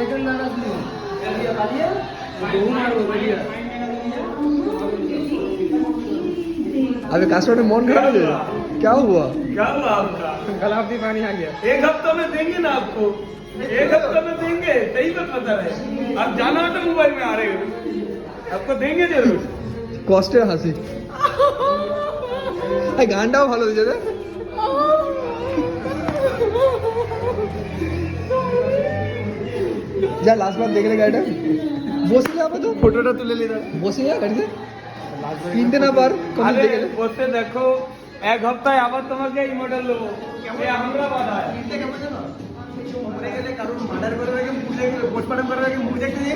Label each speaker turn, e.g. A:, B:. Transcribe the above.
A: Second लाना चाहिए ये खाली है दो मारो बढ़िया
B: अबे कास्टों ने मन खराब है क्या हुआ
A: आपका
B: गलाव भी पानी आ गया।
A: एक हफ्ता में देंगे ना आपको एक हफ्ता में देंगे सही बात पता है आप जाना हो तो मोबाइल में आ रहे हो आपको देंगे जरूर
B: কষ্টের হাসি এই গানটাও ভালো দিয়েছে রে যা লাস্ট বার দেখলে গাড়িটা বসে যাবে তো
A: फोटोটা তুলে নিয়ে
B: বসে যা গাড়িতে কিনতে না পার কমিয়ে
A: আরে
B: দেখলে
A: বসে দেখো এক হপ্তাহে আবার তোমাকে এই মডেল দেবো আমরা বাধা
B: কারণ মার্ডার করে মুখ দেখতে পোস্টমর্টম করে মুখ দেখতে